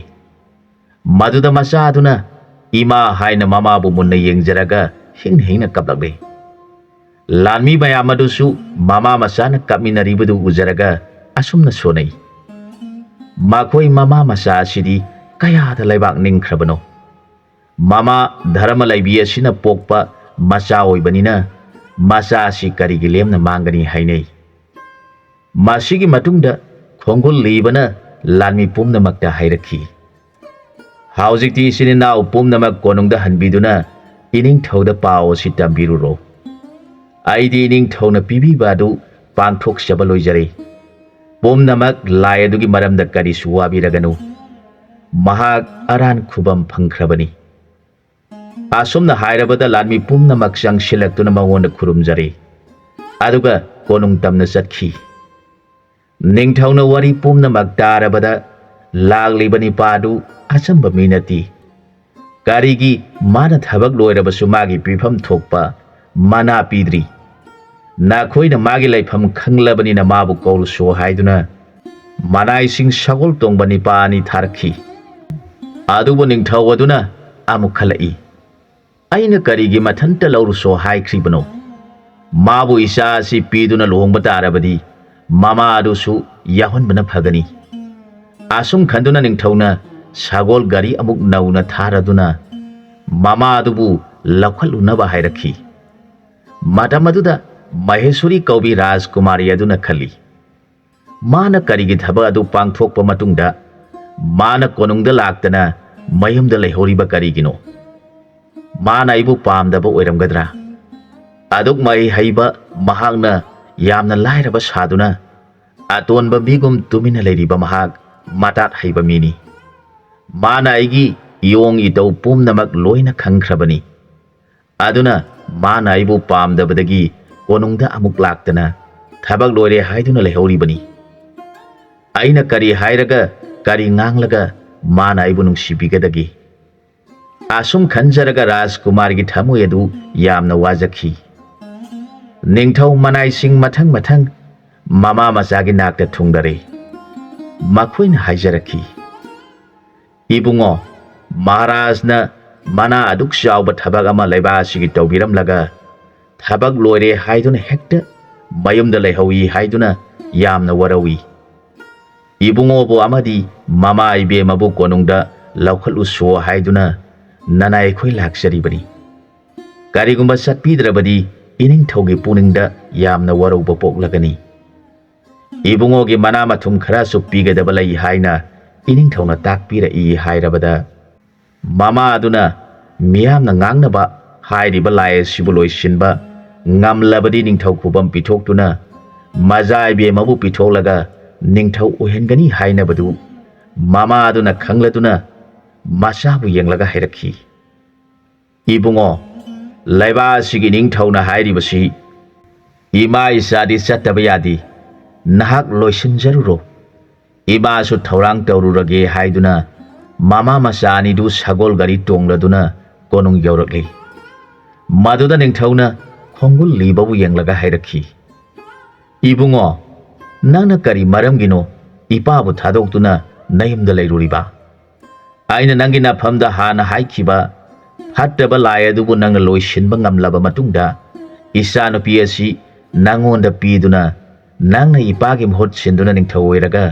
maduda masa aduna ima haina mama bu munna yengjaraga hingna kaplagbe lanmi bayamadusu mama masana kapminaribadu ujaraga asumna sonai makoi mama masa asidi kayada laibak ningkrabano mama dharma laibi asina pokpa masa oibanina masa asi karigi lemna mangani hainai masigi matungda khongul libana lanmi pumnamakta hairakhi haujikti sinina pumnamak konungda hanbiduna ining thauda pao si tambiruro aidi ining thauna pibi badu pangthok sabaloi jare pumnamak lai adugi maramda kari suwabiraganu mahak aran khubam phangkhrabani asumna hairabada lanmi pumnamak sang silaktuna mangonda khurumjare aduga konung tamna satkhi ningthauna wari pumnamak tarabada laglibani padu achamba minati karigi mana thabak loirabasu magi pifam thokpa mana pidri nakhoina magi laifam khanglabani na mabu kol so haiduna manai sing sagol tongbani pani tharkhi adubu ningthawaduna amukhalai aina karigi mathanta lauru so haikribano mabu isa si piduna lohongba tarabadi mama adusu yahonbana phagani asum khanduna ningthauna sagol gari amuk nauna tharaduna mama adubu lakhwalunaba hairakhi matamaduda maheshwari kaubi rajkumari aduna khali mana karigi thaba adu pangthokpa matungda mana konungda laktana mayumda leihoriba karigino mana ibu pamdaba oiramgadra aduk mai haiba mahakna yamna lairaba saduna atonba migum tumina leiriba mahak matak haiba mini mana aigi yong itau pumnamak loina khangkhrabani aduna mana ibu pamdabadagi konungda amuk laktana thabak loire haiduna leihoribani aina kari hairaga kari nganglaga mana ibu nungsibigadagi asum khanjaraga rajkumargi thamu edu yamna wajakhi ningthau manai sing mathang mathang mama masagi nakta thungdare makhoina haijarakhi ibungo maharajna mana aduk chauba thabak ama leiba sigi tawbiramlaga thabak loire haiduna hekta mayumda leihawi haiduna yamna warawi ibungo bo amadi mama ibe mabu konungda laukhalu so haiduna nanai khoi laksaribani karigumba satpidrabadi ining thogi puningda yamna warauba poklagani ibungo gi mana mathum khara su pigadaba lai haina ꯏꯅꯤꯡꯊꯧꯅ ꯇꯥꯛꯄꯤꯔꯛꯏ ꯍꯥꯏꯔꯕꯗ ꯃꯃꯥ ꯑꯗꯨꯅ ꯃꯤꯌꯥꯝꯅ ꯉꯥꯡꯅꯕ ꯍꯥꯏꯔꯤꯕ ꯂꯥꯏ ꯑꯁꯤꯕꯨ ꯂꯣꯏꯁꯤꯟꯕ ꯉꯝꯂꯕꯗꯤ ꯅꯤꯡꯊꯧ ꯈꯨꯕꯝ ꯄꯤꯊꯣꯛꯇꯨꯅ ꯃꯖꯥ ꯏꯕꯦꯝꯃꯕꯨ ꯄꯤꯊꯣꯛꯂꯒ ꯅꯤꯡꯊꯧ ꯑꯣꯏꯍꯟꯒꯅꯤ ꯍꯥꯏꯅꯕꯗꯨ ꯃꯃꯥ ꯑꯗꯨꯅ ꯈꯪꯂꯗꯨꯅ ꯃꯆꯥꯕꯨ ꯌꯦꯡꯂꯒ ꯍꯥꯏꯔꯛꯈꯤ, ꯏꯕꯨꯡꯉꯣ, ꯂꯩꯕꯥꯛ ꯑꯁꯤꯒꯤ ꯅꯤꯡꯊꯧꯅ ꯍꯥꯏꯔꯤꯕꯁꯤ ꯏꯃꯥ ꯏꯆꯥꯗꯤ ꯆꯠꯇꯕ ꯌꯥꯗꯦ, ꯅꯍꯥꯛ ꯂꯣꯏꯁꯤꯟꯖꯔꯨꯔꯣ, ꯏꯃꯥꯁꯨ ꯊꯧꯔꯥꯡ ꯇꯧꯔꯨꯔꯒꯦ ꯍꯥꯏꯗꯨꯅ ꯃꯃꯥ ꯃꯆꯥ ꯑꯅꯤꯗꯨ ꯁꯒꯣꯜ ꯒꯥꯔꯤ ꯇꯣꯡꯂꯗꯨꯅ ꯀꯣꯅꯨꯡ ꯌꯧꯔꯛꯂꯤ꯫ ꯃꯗꯨꯗ ꯅꯤꯡꯊꯧꯅ ꯈꯣꯡꯒꯨꯜ ꯂꯤꯕꯕꯨ ꯌꯦꯡꯂꯒ ꯍꯥꯏꯔꯛꯈꯤ, ꯏꯕꯨꯡꯉꯣ, ꯅꯪꯅ ꯀꯔꯤ ꯃꯔꯝꯒꯤꯅꯣ ꯏꯄꯥꯕꯨ ꯊꯥꯗꯣꯛꯇꯨꯅ ꯅꯌꯨꯝꯗ ꯂꯩꯔꯨꯔꯤꯕ? ꯑꯩꯅ ꯅꯪꯒꯤ ꯅꯐꯝꯗ ꯍꯥꯟꯅ ꯍꯥꯏꯈꯤꯕ ꯐꯠꯇꯕ ꯂꯥꯏ ꯑꯗꯨꯕꯨ ꯅꯪꯅ ꯂꯣꯏꯁꯤꯟꯕ ꯉꯝꯂꯕ ꯃꯇꯨꯡꯗ ꯏꯆꯥꯅꯨꯄꯤ ꯑꯁꯤ ꯅꯪꯉꯣꯟꯗ ꯄꯤꯗꯨꯅ ꯅꯪꯅ ꯏꯄꯥꯒꯤ ꯃꯍꯨꯠ ꯁꯤꯟꯗꯨꯅ ꯅꯤꯡꯊꯧ ꯑꯣꯏꯔꯒ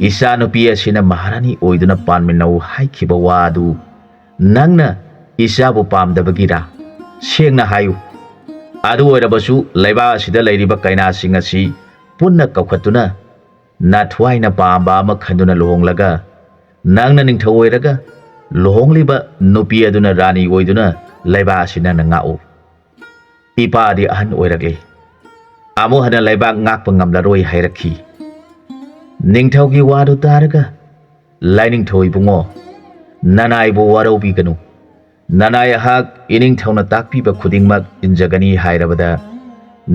ꯏꯆꯥꯅꯨꯄꯤ ꯑꯁꯤꯅ ꯃꯍꯥꯔꯥꯅꯤ ꯑꯣꯏꯗꯨꯅ ꯄꯥꯟꯃꯤꯟꯅꯧ ꯍꯥꯏꯈꯤꯕ ꯋꯥ ꯑꯗꯨ ꯅꯪꯅ ꯏꯆꯥꯕꯨ ꯄꯥꯝꯗꯕꯒꯤꯔꯥ? ꯁꯦꯡꯅ ꯍꯥꯏꯌꯨ꯫ ꯑꯗꯨ ꯑꯣꯏꯔꯕꯁꯨ ꯂꯩꯕꯥꯛ ꯑꯁꯤꯗ ꯂꯩꯔꯤꯕ ꯀꯩꯅꯥꯁꯤꯡ ꯑꯁꯤ ꯄꯨꯟꯅ ꯀꯧꯈꯠꯇꯨꯅ ꯅꯊ꯭ꯋꯥꯏꯅ ꯄꯥꯝꯕ ꯑꯃ ꯈꯟꯗꯨꯅ ꯂꯨꯍꯣꯡꯂꯒ ꯅꯪꯅ ꯅꯤꯡꯊꯧ ꯑꯣꯏꯔꯒ ꯂꯨꯍꯣꯡꯂꯤꯕ ꯅꯨꯄꯤ ꯑꯗꯨꯅ ꯔꯥꯅꯤ ꯑꯣꯏꯗꯨꯅ ꯂꯩꯕꯥꯛ ꯑꯁꯤ ꯅꯪꯅ ꯉꯥꯛꯎ꯫ ꯏꯄꯥꯗꯤ ꯑꯍꯟ ꯑꯣꯏꯔꯛꯂꯤ, ꯑꯃꯨꯛ ꯍꯟꯅ ꯂꯩꯕꯥꯛ ꯉꯥꯛꯄ ꯉꯝꯂꯔꯣꯏ ꯍꯥꯏꯔꯛꯈꯤ꯫ ꯅꯤꯡꯊꯧꯒꯤ ꯋꯥꯗꯨ ꯇꯥꯔꯒ ꯂꯥꯏꯅꯤꯡꯊꯧ ꯏꯕꯨꯡꯉꯣ, ꯅꯅꯥꯏꯕꯨ ꯋꯥꯔꯧꯕꯤꯒꯅꯨ, ꯅꯅꯥꯏ ꯑꯩꯍꯥꯛ ꯏꯅꯤꯡꯊꯧꯅ ꯇꯥꯛꯄꯤꯕ ꯈꯨꯗꯤꯡꯃꯛ ꯏꯟꯖꯒꯅꯤ ꯍꯥꯏꯔꯕꯗ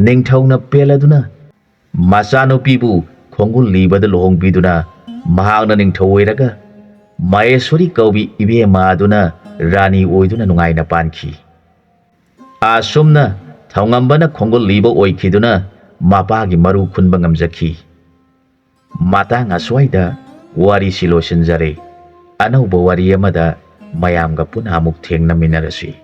ꯅꯤꯡꯊꯧꯅ ꯄꯦꯜꯂꯗꯨꯅ ꯃꯆꯥꯅꯨꯄꯤꯕꯨ ꯈꯣꯡꯒꯨꯜ ꯂꯤꯕꯗ ꯂꯨꯍꯣꯡꯕꯤꯗꯨꯅ ꯃꯍꯥꯛꯅ ꯅꯤꯡꯊꯧ ꯑꯣꯏꯔꯒ ꯃꯍꯦꯁ꯭ꯋꯔꯤ ꯀꯧꯕꯤ ꯏꯕꯦꯝꯃ ꯑꯗꯨꯅ ꯔꯥꯅꯤ ꯑꯣꯏꯗꯨꯅ ꯅꯨꯡꯉꯥꯏꯅ ꯄꯥꯟꯈꯤ꯫ ꯑꯁꯨꯝꯅ ꯊꯧꯉꯝꯕꯅ ꯈꯣꯡꯒꯨꯜ ꯂꯤꯕ ꯑꯣꯏꯈꯤꯗꯨꯅ ꯃꯄꯥꯒꯤ ꯃꯔꯨ ꯈꯨꯟꯕ ꯉꯝꯖꯈꯤ꯫ ꯃꯇꯥꯡ ꯑꯁ꯭ꯋꯥꯏꯗ ꯋꯥꯔꯤꯁꯤ ꯂꯣꯏꯁꯤꯟꯖꯔꯦ꯫ ꯑꯅꯧꯕ ꯋꯥꯔꯤ ꯑꯃꯗ ꯃꯌꯥꯝꯒ ꯄꯨꯟꯅ ꯑꯃꯨꯛ ꯊꯦꯡꯅꯃꯤꯟꯅꯔꯁꯤ꯫